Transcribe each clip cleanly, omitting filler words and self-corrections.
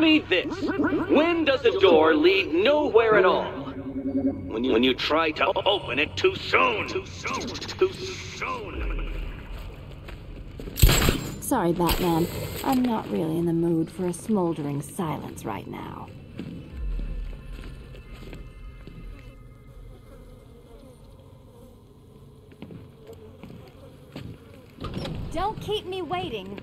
Read this. When does a door lead nowhere at all? When you try to open it too soon. Too soon. Sorry, Batman. I'm not really in the mood for a smoldering silence right now. Don't keep me waiting.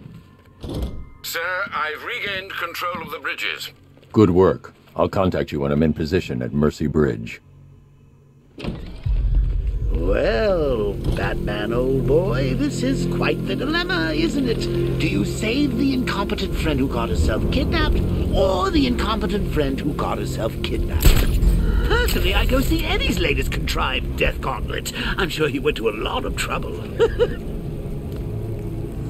Sir, I've regained control of the bridges. Good work. I'll contact you when I'm in position at Mercy Bridge. Well, Batman, old boy, this is quite the dilemma, isn't it? Do you save the incompetent friend who got herself kidnapped, or the incompetent friend who got herself kidnapped? Personally, I'd go see Eddie's latest contrived death gauntlet. I'm sure he went to a lot of trouble.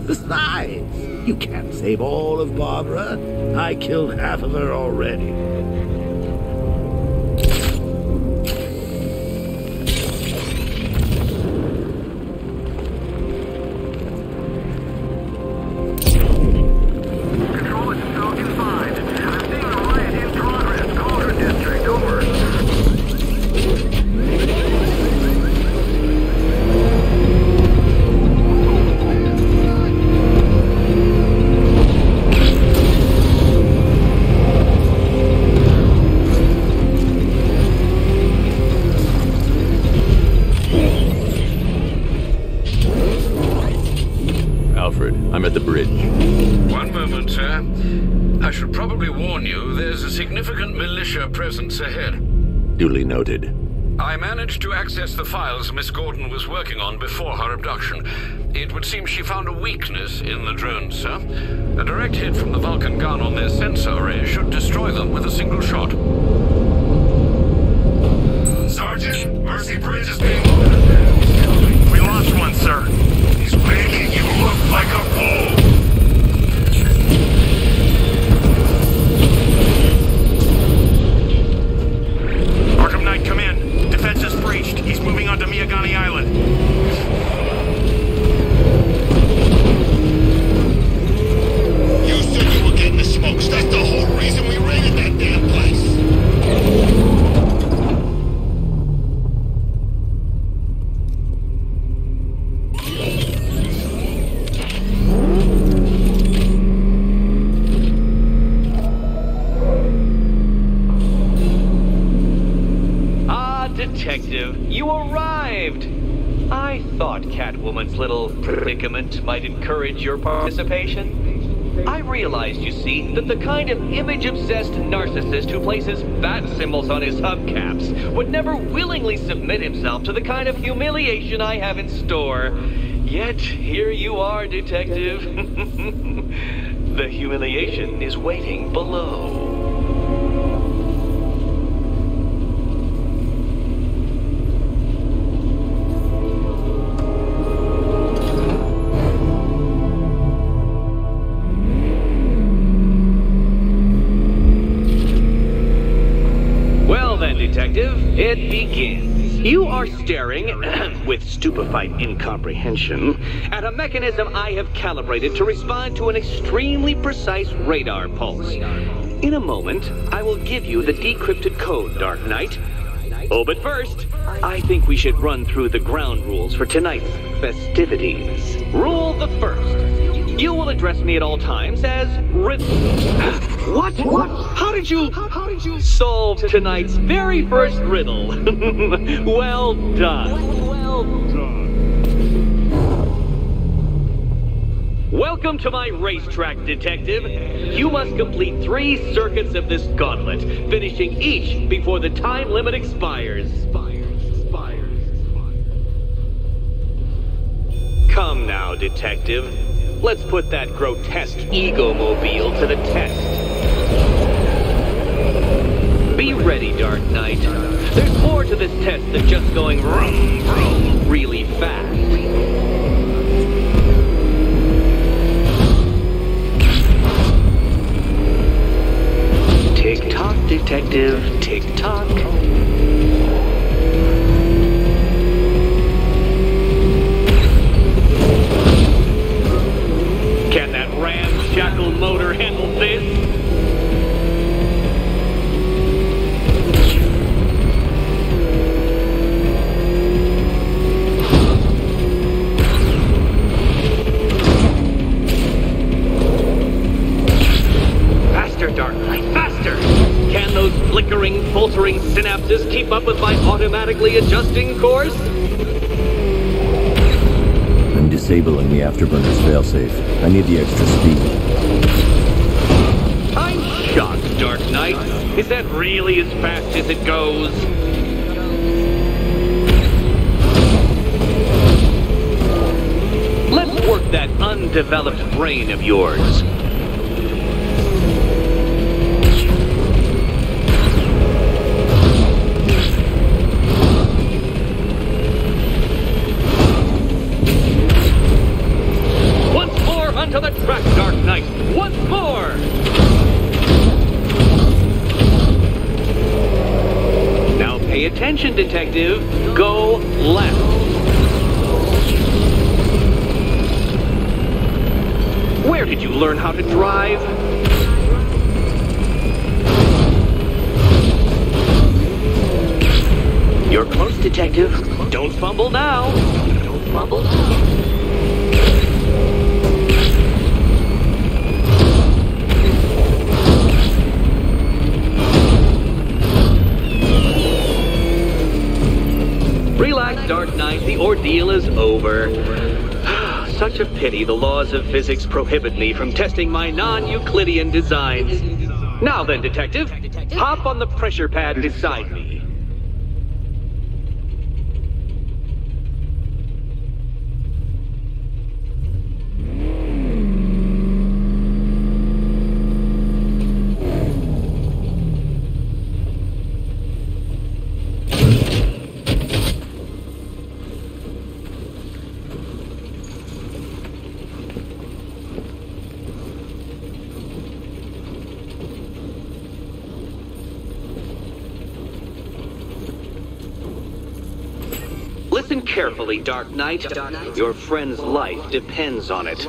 Besides, you can't save all of Barbara. I killed half of her already. I'm at the bridge. One moment, sir. I should probably warn you, there's a significant militia presence ahead. Duly noted. I managed to access the files Miss Gordon was working on before her abduction. It would seem she found a weakness in the drones, sir. A direct hit from the Vulcan gun on their sensor array should destroy them with a single shot. Sergeant, Mercy Bridge is being loaded. We lost one, sir. He's making you look like a fool. Arkham Knight, come in. Defense is breached. He's moving onto Miyagani Island. You said you were getting the smokes. That's the whole reason we raided that damn place. Detective, you arrived! I thought Catwoman's little predicament might encourage your participation. I realized, you see, that the kind of image-obsessed narcissist who places bat symbols on his hubcaps would never willingly submit himself to the kind of humiliation I have in store. Yet, here you are, Detective. The humiliation is waiting below. Detective, it begins. You are staring, with stupefied incomprehension, at a mechanism I have calibrated to respond to an extremely precise radar pulse. In a moment, I will give you the decrypted code, Dark Knight. Oh, but first, I think we should run through the ground rules for tonight's festivities. Rule the first. You will address me at all times as What? How did you solve tonight's very first riddle? Well done. Well done. Welcome to my racetrack, Detective. You must complete 3 circuits of this gauntlet, finishing each before the time limit expires. Come now, Detective. Let's put that grotesque ego-mobile to the test. Be ready, Dark Knight. There's more to this test than just going vroom, vroom really fast. Tick-tock, Detective, tick-tock. Can that ramshackle motor handle this? altering synapses keep up with my automatically adjusting course? I'm disabling the afterburner's failsafe. I need the extra speed. I'm shocked, Dark Knight. Is that really as fast as it goes? Let's work that undeveloped brain of yours. Once more onto the track, Dark Knight. Once more! Now pay attention, Detective. Go left. Where did you learn how to drive? You're close, Detective. Don't fumble now. Don't fumble now. Relax, Dark Knight. The ordeal is over. Such a pity the laws of physics prohibit me from testing my non-Euclidean designs. Now then, Detective, hop on the pressure pad beside me. Listen carefully, Dark Knight. Your friend's life depends on it.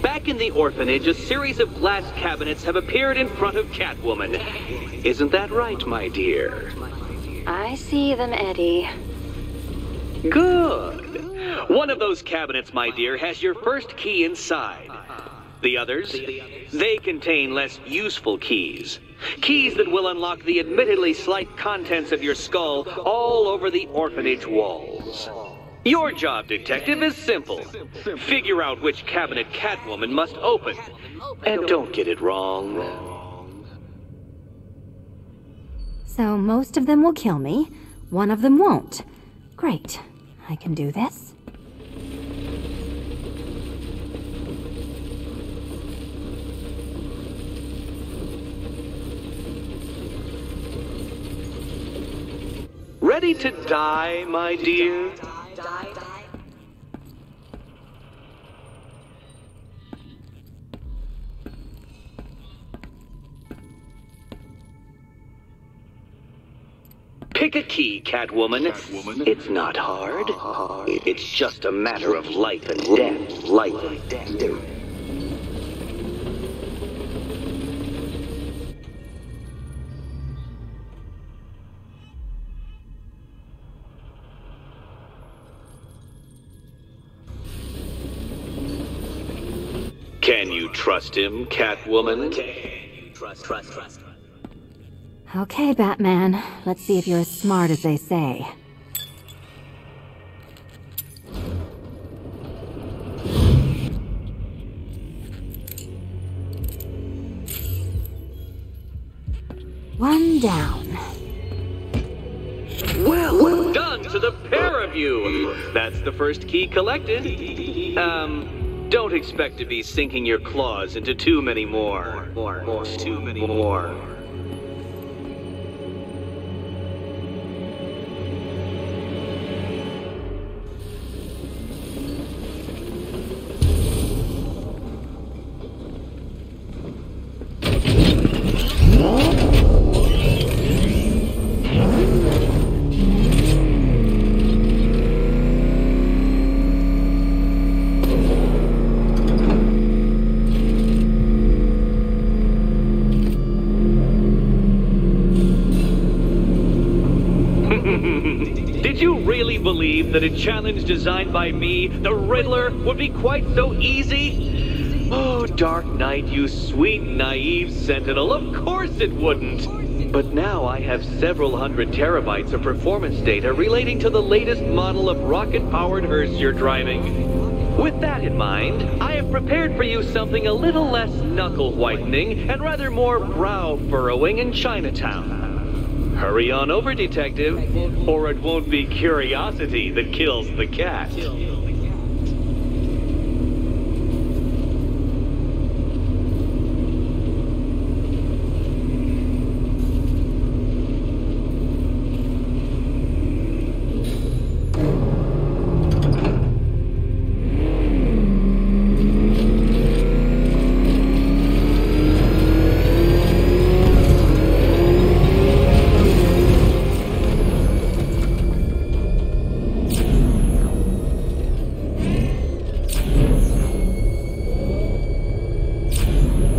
Back in the orphanage, a series of glass cabinets have appeared in front of Catwoman. Isn't that right, my dear? I see them, Eddie. Good. One of those cabinets, my dear, has your first key inside. The others, they contain less useful keys. Keys that will unlock the admittedly slight contents of your skull all over the orphanage walls. Your job, Detective, is simple. Figure out which cabinet Catwoman must open. And don't get it wrong. So most of them will kill me. One of them won't. Great. I can do this. Ready to die, my dear? Pick a key, Catwoman. It's not hard. It's just a matter of life and death. Life and death. Can you trust him, Catwoman? Trust. Okay, Batman. Let's see if you're as smart as they say. One down. Well done to the pair of you. That's the first key collected. Don't expect to be sinking your claws into too many more. Too many more. Did you really believe that a challenge designed by me, the Riddler, would be quite so easy? Oh, Dark Knight, you sweet, naive sentinel, of course it wouldn't. But now I have several hundred terabytes of performance data relating to the latest model of rocket-powered hearse you're driving. With that in mind, I have prepared for you something a little less knuckle-whitening and rather more brow-furrowing in Chinatown. Hurry on over, Detective, or it won't be curiosity that kills the cat.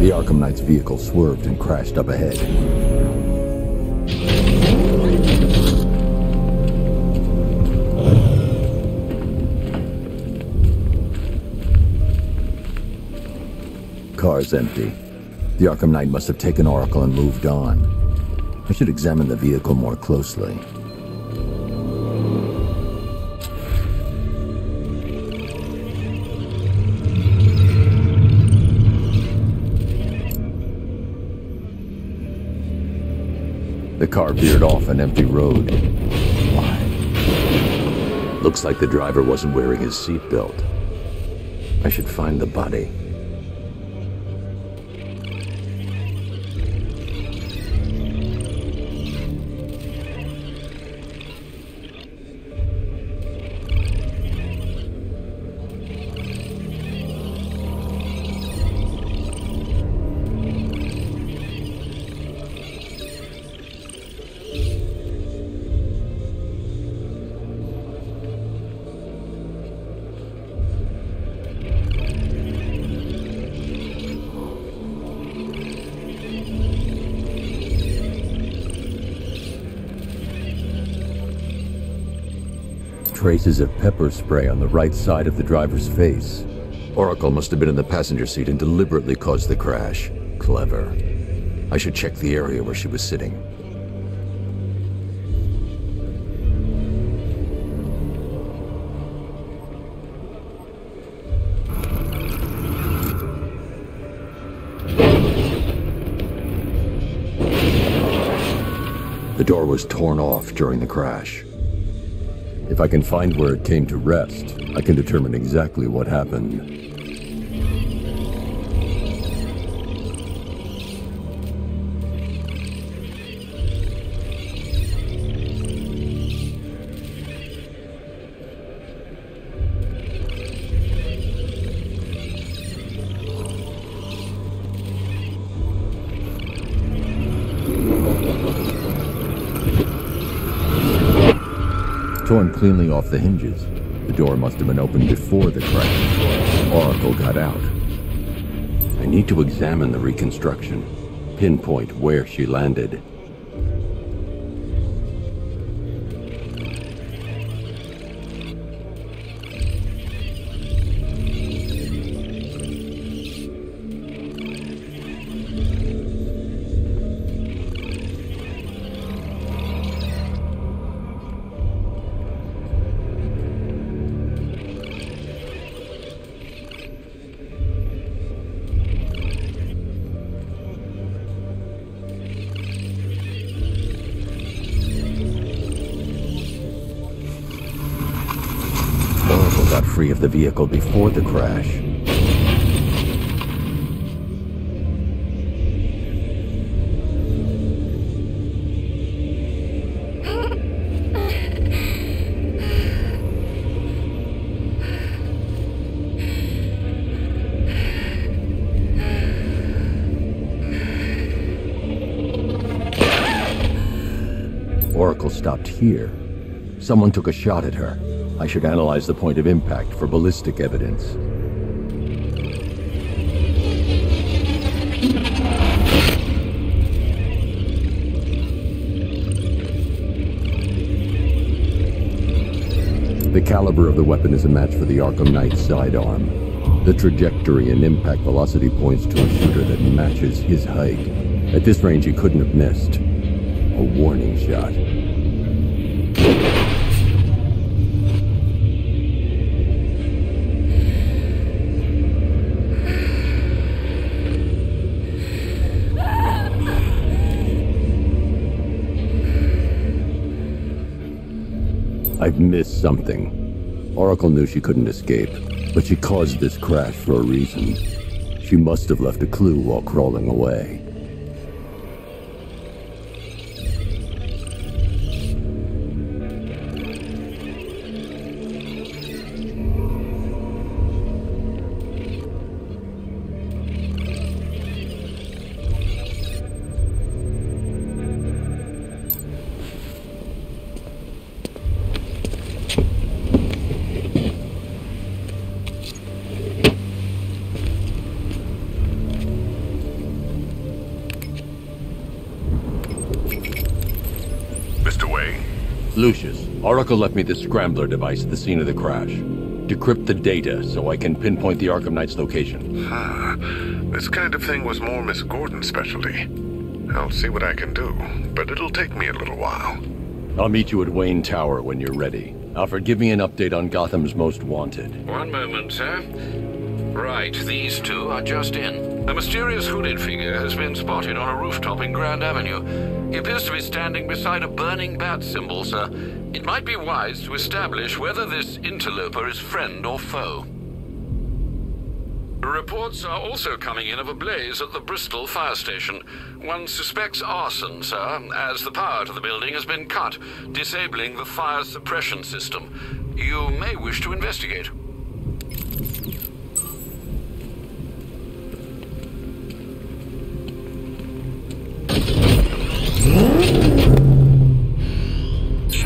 The Arkham Knight's vehicle swerved and crashed up ahead. Car's empty. The Arkham Knight must have taken Oracle and moved on. I should examine the vehicle more closely. The car veered off an empty road. Why? Looks like the driver wasn't wearing his seatbelt. I should find the body. Traces of pepper spray on the right side of the driver's face. Oracle must have been in the passenger seat and deliberately caused the crash. Clever. I should check the area where she was sitting. The door was torn off during the crash. If I can find where it came to rest, I can determine exactly what happened. Torn cleanly off the hinges. The door must have been opened before the crash. Oracle got out. I need to examine the reconstruction, pinpoint where she landed. Got free of the vehicle before the crash. Oracle stopped here. Someone took a shot at her. I should analyze the point of impact for ballistic evidence. The caliber of the weapon is a match for the Arkham Knight's sidearm. The trajectory and impact velocity points to a shooter that matches his height. At this range, he couldn't have missed. A warning shot. I've missed something. Oracle knew she couldn't escape, but she caused this crash for a reason. She must have left a clue while crawling away. Lucius, Oracle left me the scrambler device at the scene of the crash. Decrypt the data so I can pinpoint the Arkham Knight's location. This kind of thing was more Miss Gordon's specialty. I'll see what I can do, but it'll take me a little while. I'll meet you at Wayne Tower when you're ready. Alfred, give me an update on Gotham's Most Wanted. One moment, sir. Right, these two are just in. A mysterious hooded figure has been spotted on a rooftop in Grand Avenue. He appears to be standing beside a burning bat symbol, sir. It might be wise to establish whether this interloper is friend or foe. Reports are also coming in of a blaze at the Bristol fire station. One suspects arson, sir, as the power to the building has been cut, disabling the fire suppression system. You may wish to investigate.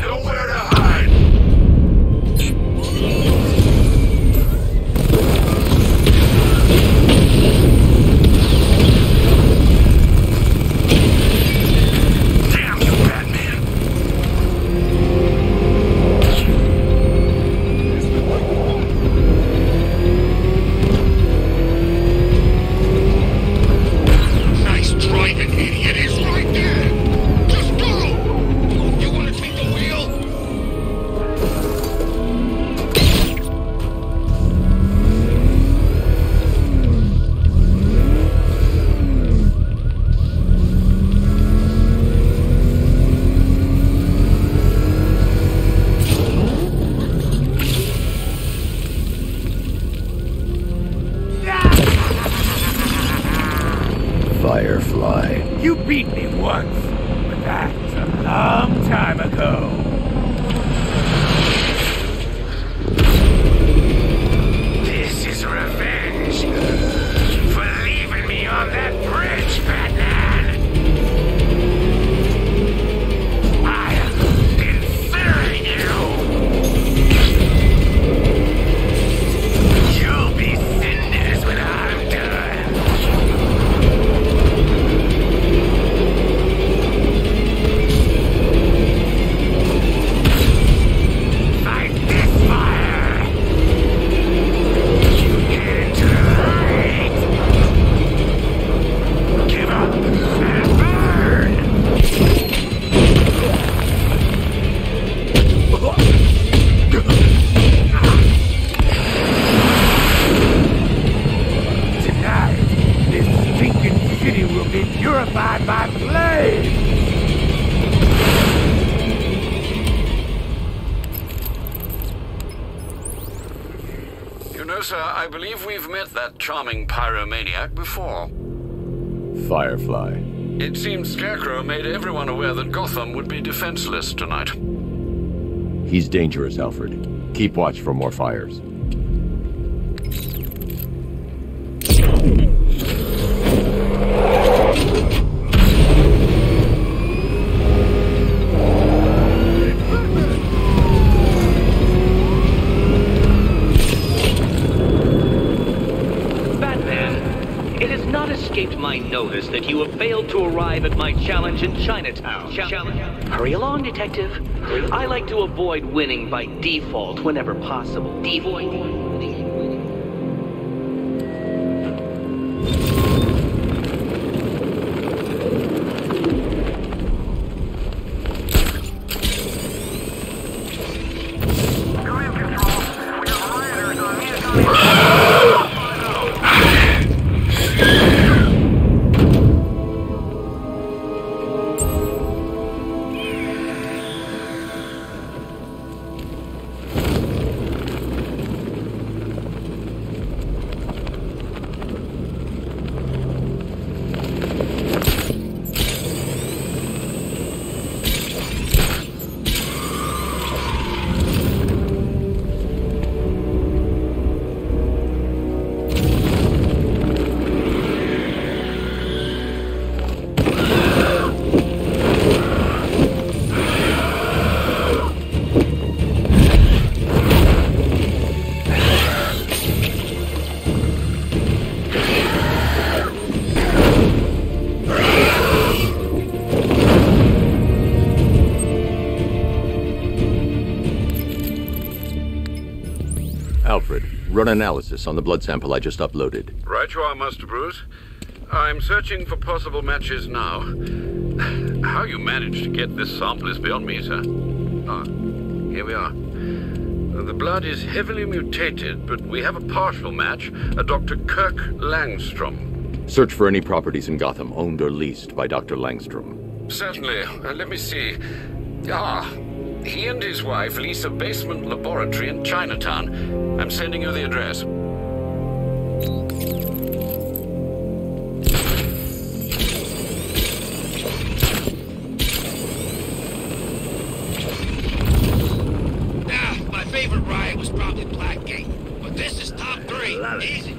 Nowhere to hide! Damn you, Batman! Nice driving, idiot! He's right there! Just go! You want to take the wheel? Firefly. You beat me once, but that's a long time ago. This is revenge for leaving me on that bridge, Batman. I'll incinerate you. You'll be cinders when I'm done. Fight this fire! Get into the light! Give up and burn! Tonight, this stinking city will be purified by flames! You know, sir, I believe we've met that charming pyromaniac before. Firefly. It seems Scarecrow made everyone aware that Gotham would be defenseless tonight. He's dangerous, Alfred. Keep watch for more fires. Batman, it has not escaped my notice that you have failed to arrive at my challenge in Chinatown. Hurry along, Detective. I like to avoid winning by default whenever possible. Alfred, run analysis on the blood sample I just uploaded. Right you are, Master Bruce. I'm searching for possible matches now. How you managed to get this sample is beyond me, sir. Ah, here we are. The blood is heavily mutated, but we have a partial match, a Dr. Kirk Langstrom. Search for any properties in Gotham owned or leased by Dr. Langstrom. Certainly. Let me see. Ah, he and his wife lease a basement laboratory in Chinatown. I'm sending you the address. My favorite ride was probably Blackgate, but this is top 3. Easy.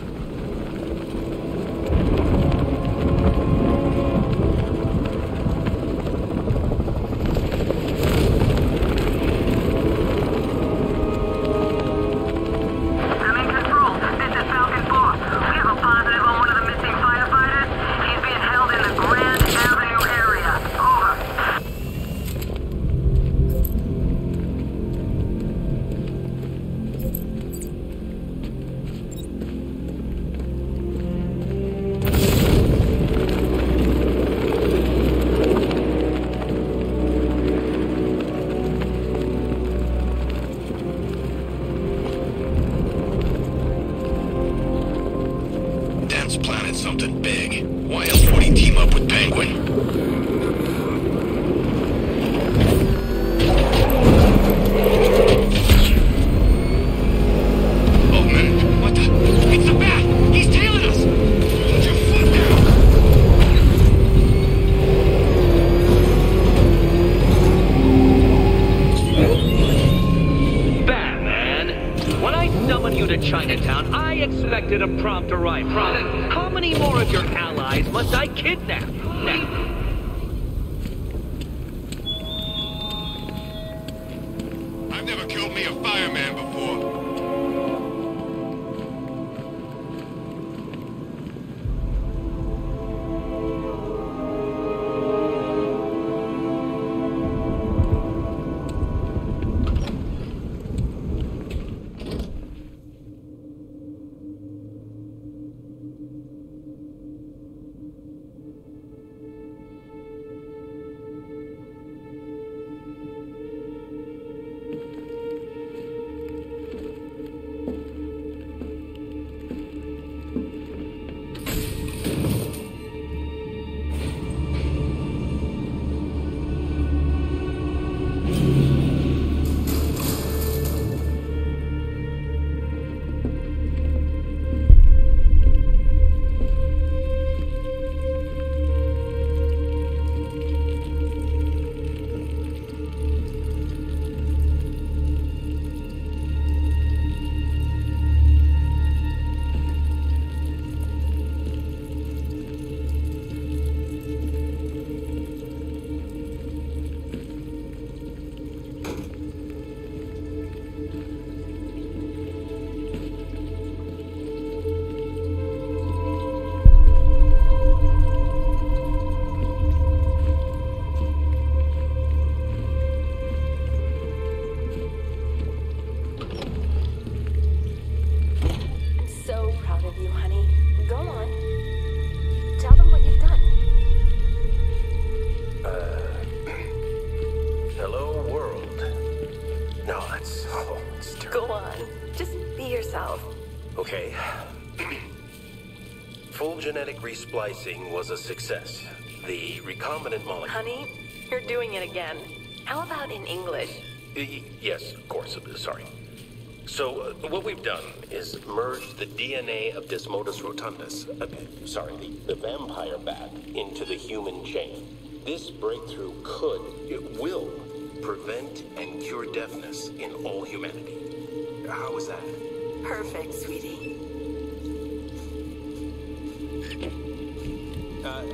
Something big. Why else would he team up with Penguin? Oh man, what the? It's a bat! He's tailing us! Hold your foot down! Batman, when I summoned you to Chinatown, I expected a prompt arrival. How many more of your allies must I kidnap? Now, I've never killed me a fireman before. Okay. Full genetic resplicing was a success. The recombinant molecule... Honey, you're doing it again. How about in English? Yes, of course. Sorry. So, what we've done is merged the DNA of Desmodus rotundus, the vampire bat, into the human chain. This breakthrough will prevent and cure deafness in all humanity. How is that? Perfect, sweetie.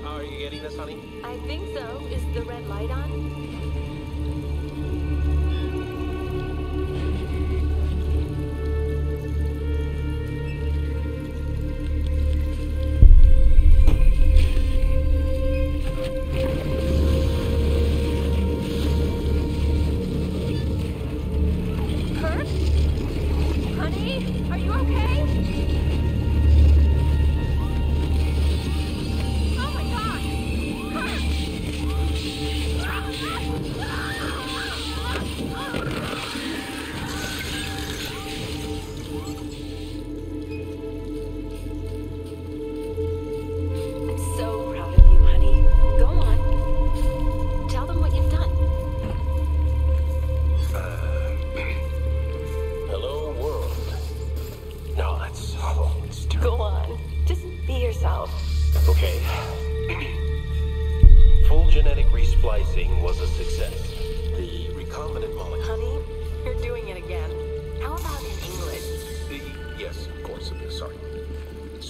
Are you getting this, honey? I think so. Is the red light on?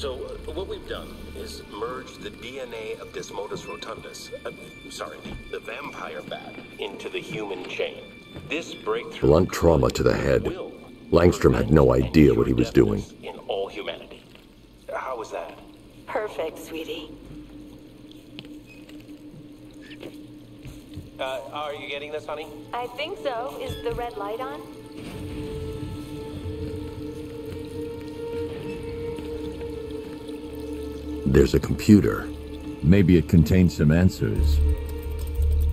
So, what we've done is merge the DNA of Desmodus rotundus, the vampire bat, into the human chain. This breakthrough... Blunt trauma to the head. Langstrom had no idea what he was doing. ...in all humanity. How was that? Perfect, sweetie. Are you getting this, honey? I think so. Is the red light on? There's a computer. Maybe it contains some answers.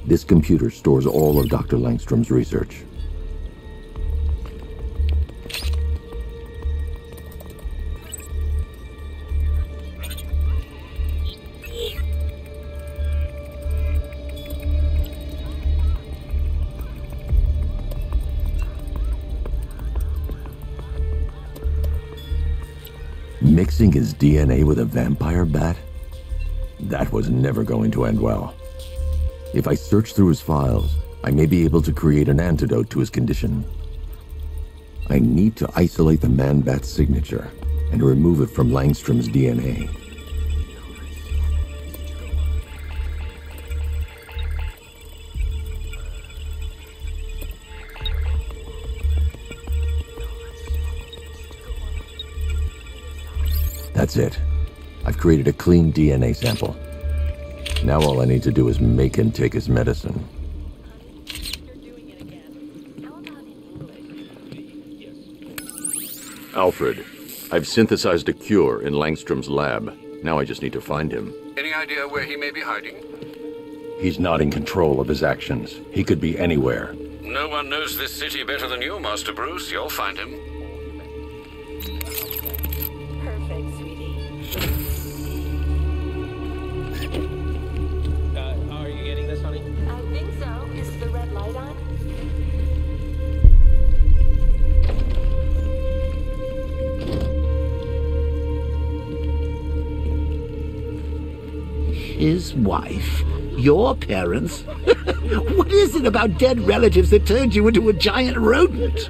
This computer stores all of Dr. Langstrom's research. Mixing his DNA with a vampire bat? That was never going to end well. If I search through his files, I may be able to create an antidote to his condition. I need to isolate the man-bat's signature and remove it from Langstrom's DNA. That's it. I've created a clean DNA sample. Now all I need to do is make him take his medicine. Alfred, I've synthesized a cure in Langstrom's lab. Now I just need to find him. Any idea where he may be hiding? He's not in control of his actions. He could be anywhere. No one knows this city better than you, Master Bruce. You'll find him. Perfect, sweetie. Are you getting this, honey? I think so. Is the red light on? His wife? Your parents? What is it about dead relatives that turned you into a giant rodent?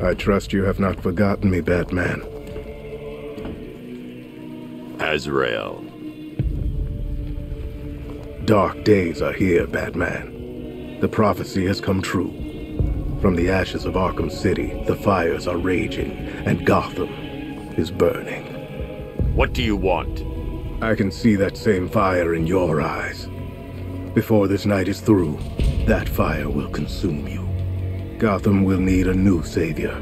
I trust you have not forgotten me, Batman. Azrael. Dark days are here, Batman. The prophecy has come true. From the ashes of Arkham City, the fires are raging, and Gotham is burning. What do you want? I can see that same fire in your eyes. Before this night is through, that fire will consume you. Gotham will need a new savior,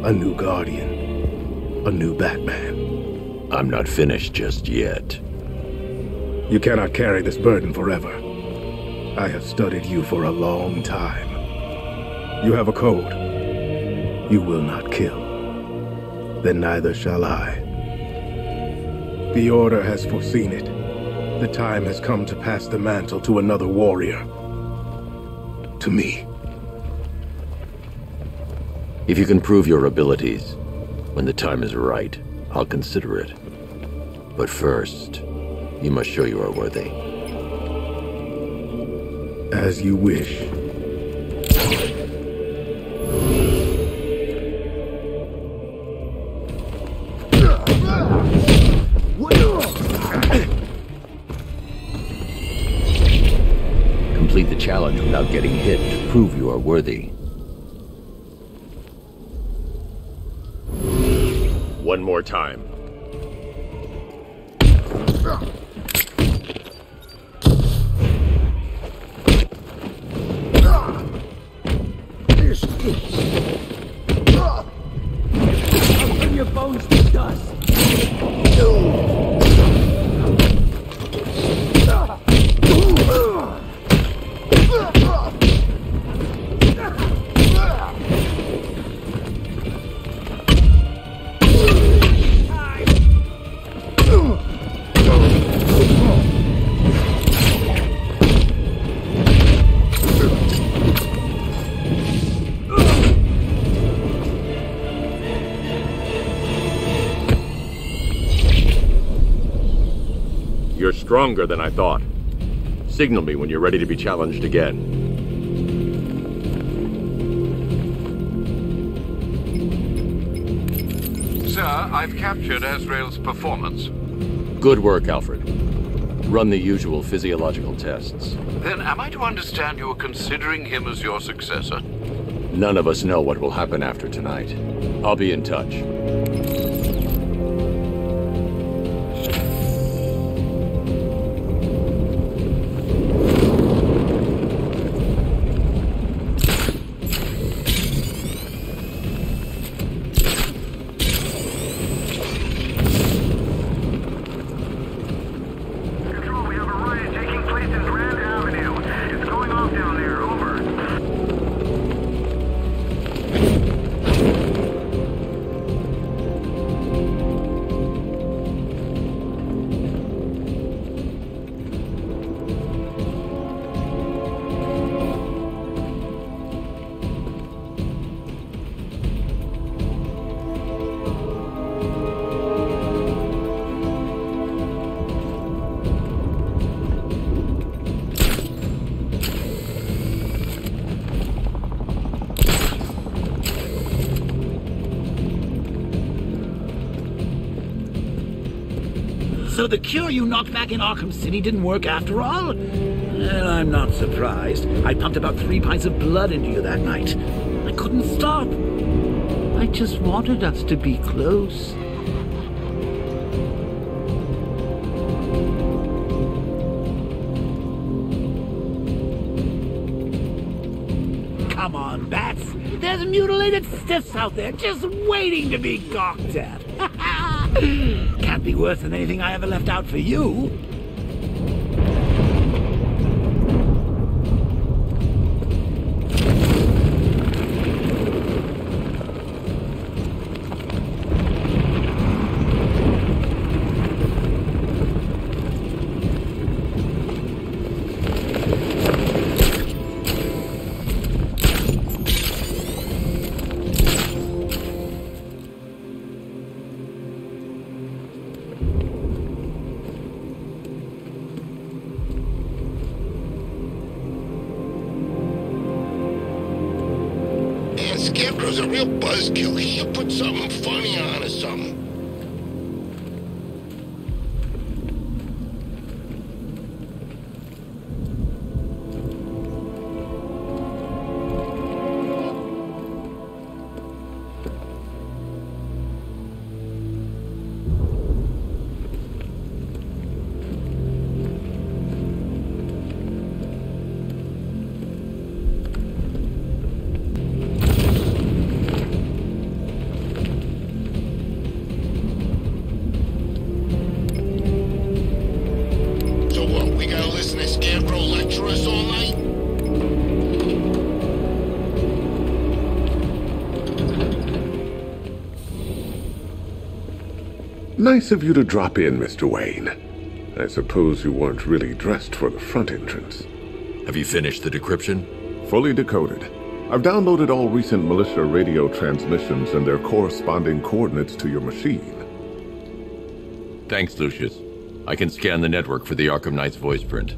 a new guardian, a new Batman. I'm not finished just yet. You cannot carry this burden forever. I have studied you for a long time. You have a code. You will not kill. Then neither shall I. The Order has foreseen it. The time has come to pass the mantle to another warrior. To me. If you can prove your abilities, when the time is right, I'll consider it. But first, you must show you are worthy. As you wish. Complete the challenge without getting hit to prove you are worthy. One more time. I'll turn your bones to dust. You're stronger than I thought. Signal me when you're ready to be challenged again. Sir, I've captured Azrael's performance. Good work, Alfred. Run the usual physiological tests. Then am I to understand you are considering him as your successor? None of us know what will happen after tonight. I'll be in touch. So the cure you knocked back in Arkham City didn't work after all? Well, I'm not surprised. I pumped about 3 pints of blood into you that night. I couldn't stop. I just wanted us to be close. Come on, Bats. There's mutilated stiffs out there just waiting to be gawked at. Can't be worse than anything I ever left out for you. Scarecrow's a real buzzkill. He should put something funny on or something. Nice of you to drop in, Mr. Wayne. I suppose you weren't really dressed for the front entrance. Have you finished the decryption? Fully decoded. I've downloaded all recent militia radio transmissions and their corresponding coordinates to your machine. Thanks, Lucius. I can scan the network for the Arkham Knight's voice print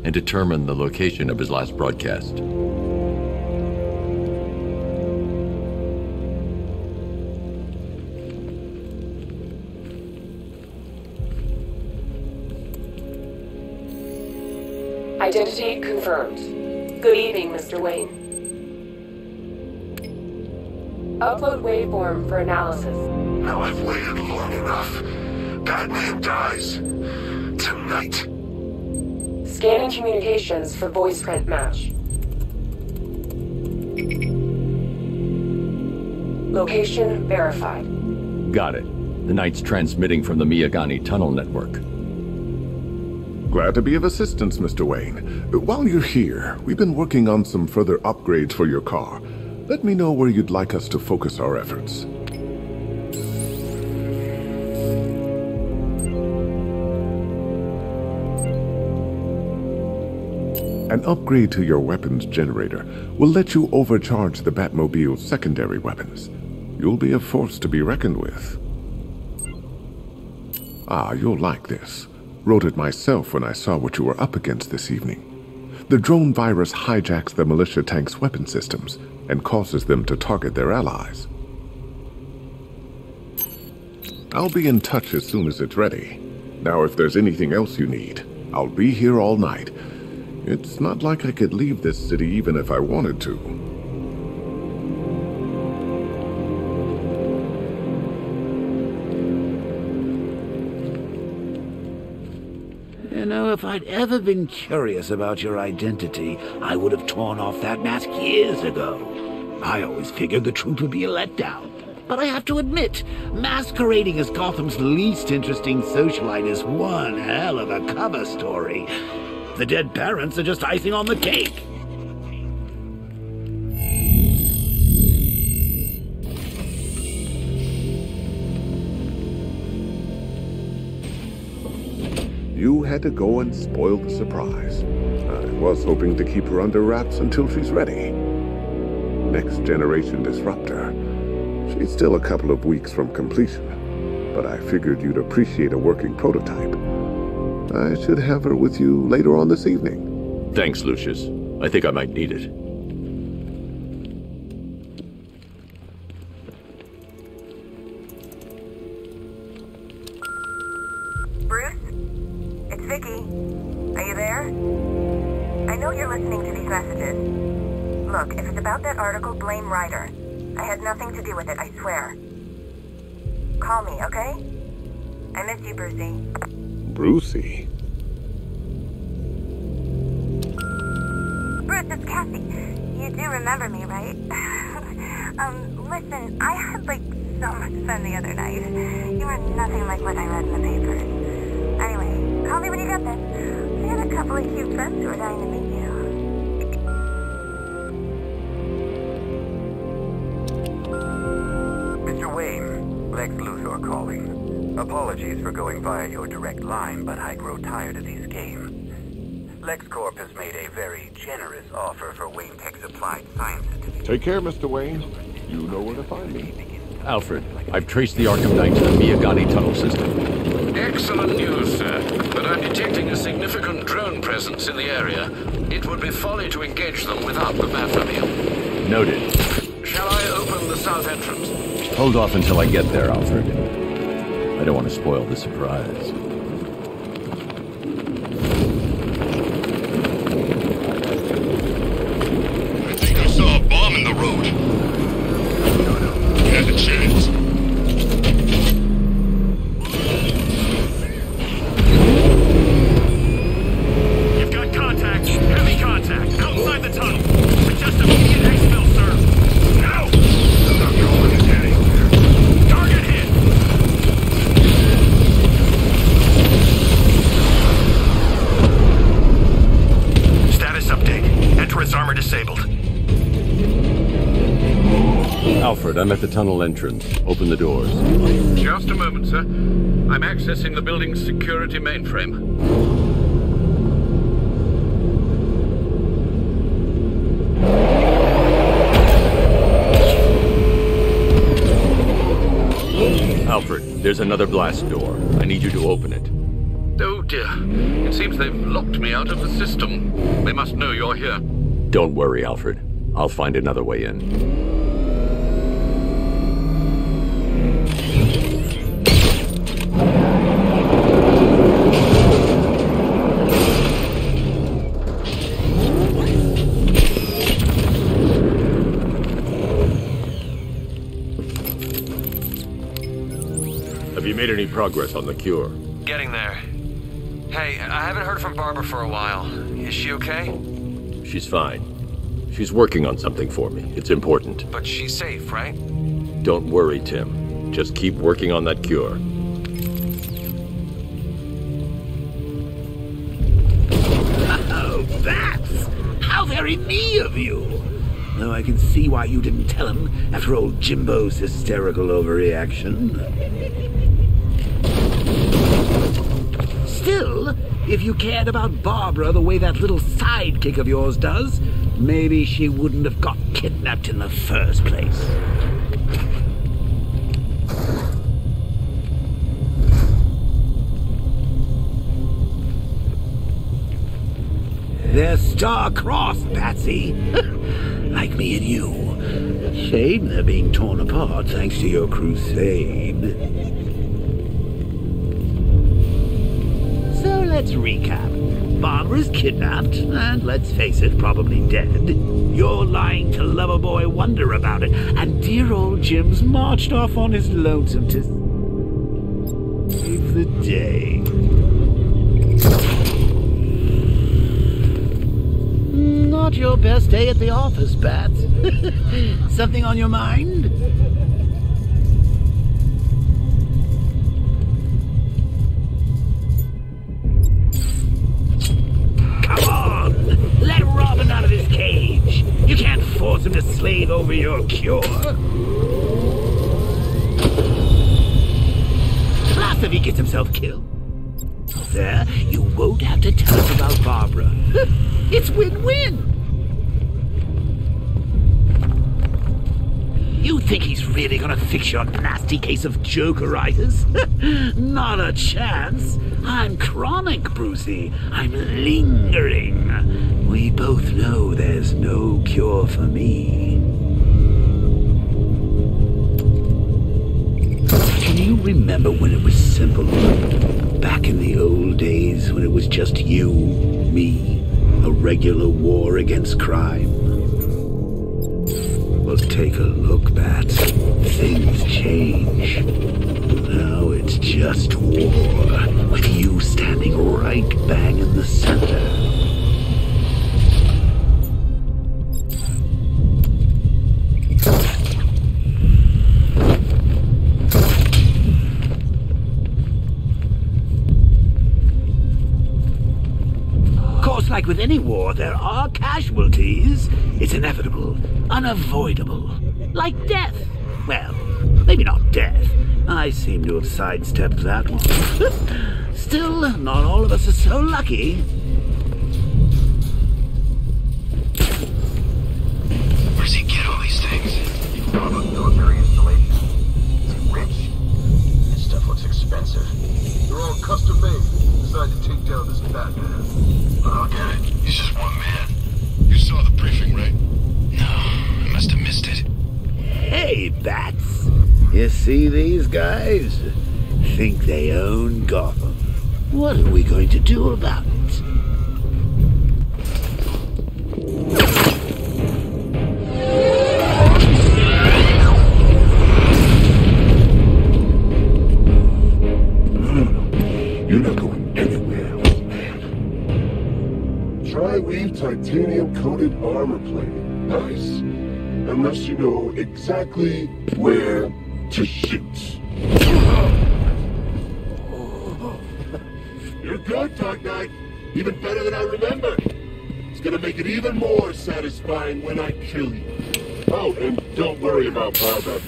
and determine the location of his last broadcast. Identity confirmed. Good evening, Mr. Wayne. Upload waveform for analysis. Now I've waited long enough. Batman dies. Tonight. Scanning communications for voice print match. Location verified. Got it. The Knight's transmitting from the Miyagani tunnel network. Glad to be of assistance, Mr. Wayne. While you're here, we've been working on some further upgrades for your car. Let me know where you'd like us to focus our efforts. An upgrade to your weapons generator will let you overcharge the Batmobile's secondary weapons. You'll be a force to be reckoned with. Ah, you'll like this. Wrote it myself when I saw what you were up against this evening. The drone virus hijacks the militia tank's weapon systems and causes them to target their allies. I'll be in touch as soon as it's ready. Now, if there's anything else you need, I'll be here all night. It's not like I could leave this city even if I wanted to. You know, if I'd ever been curious about your identity, I would have torn off that mask years ago. I always figured the truth would be a letdown. But I have to admit, masquerading as Gotham's least interesting socialite is one hell of a cover story. The dead parents are just icing on the cake. You had to go and spoil the surprise. I was hoping to keep her under wraps until she's ready. Next generation disruptor. She's still a couple of weeks from completion, but I figured you'd appreciate a working prototype. I should have her with you later on this evening. Thanks, Lucius. I think I might need it. Bruce? It's Vicky. Are you there? I know you're listening to these messages. Look, if it's about that article, blame Ryder. I had nothing to do with it, I swear. Call me, okay? I miss you, Brucey. Brucey? Bruce, it's Cassie. You do remember me, right? Listen, I had, so much fun the other night. You were nothing like what I read in the papers. Anyway, call me when you get this. I had a couple of cute friends who are dying to meet you. Mr. Wayne, Lex Luthor calling. Apologies for going via your direct line, but I grow tired of these games. LexCorp has made a very generous offer for Wayne Tech's applied sciences division. Take care, Mr. Wayne. You know where to find me. Alfred, I've traced the Arkham Knight to the Miyagani tunnel system. Excellent news, sir. But I'm detecting a significant drone presence in the area. It would be folly to engage them without the Batmobile. Noted. Shall I open the south entrance? Hold off until I get there, Alfred. I don't want to spoil the surprise. I think I saw a bomb in the road. Had a chance. You've got contact. Heavy contact. Outside the tunnel. Suggest immediate exfil, sir. Now! No one is anywhere. Target hit! Alfred, I'm at the tunnel entrance. Open the doors. Just a moment, sir. I'm accessing the building's security mainframe. Alfred, there's another blast door. I need you to open it. Oh dear. It seems they've locked me out of the system. They must know you're here. Don't worry, Alfred. I'll find another way in. Have you made any progress on the cure? Getting there. Hey, I haven't heard from Barbara for a while. Is she okay? She's fine. She's working on something for me. It's important. But she's safe, right? Don't worry, Tim. Just keep working on that cure. Oh, Bats! How very me of you! Though I can see why you didn't tell him after old Jimbo's hysterical overreaction. Still, if you cared about Barbara the way that little sidekick of yours does, maybe she wouldn't have got kidnapped in the first place. They're star-crossed, Patsy. Like me and you. Shame they're being torn apart thanks to your crusade. So let's recap. Barbara's kidnapped, and let's face it, probably dead. You're lying to Loverboy Wonder about it, and dear old Jim's marched off on his lonesome to save the day. Not your best day at the office, Bats. Something on your mind? Come on! Let Robin out of his cage! You can't force him to slave over your cure. Plus, if he gets himself killed, there, you won't have to tell us about Barbara. It's win-win! You think he's really gonna fix your nasty case of jokeritis? Not a chance. I'm chronic, Brucey. I'm lingering. We both know there's no cure for me. Can you remember when it was simple? Back in the old days when it was just you, me, a regular war against crime? Well, take a look, Bats. Things change. Now it's just war, with you standing right bang in the center. Like with any war, there are casualties. It's inevitable, unavoidable. Like death. Well, maybe not death. I seem to have sidestepped that one. Still, not all of us are so lucky. Where's he get all these things? From a military installation. Is he rich? This stuff looks expensive. They're all custom made. Decided to take down this Batman. But I'll get it. He's just one man. You saw the briefing, right? No, I must have missed it. Hey, Bats. You see these guys? Think they own Gotham. What are we going to do about it? You're not going anywhere, old man. Tri-weave titanium-coated armor plating. Nice. Unless you know exactly where to shoot. You're good, Dark Knight. Even better than I remember. It's gonna make it even more satisfying when I kill you. Oh, and don't worry about Barbara.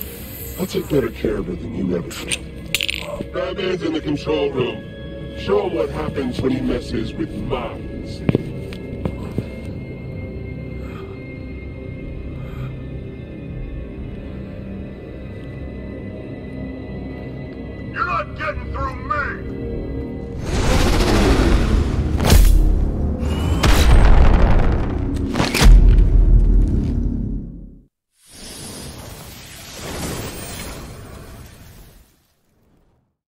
I'll take better care of her than you ever did. Batman's in the control room. Show him what happens when he messes with minds. You're not getting through me!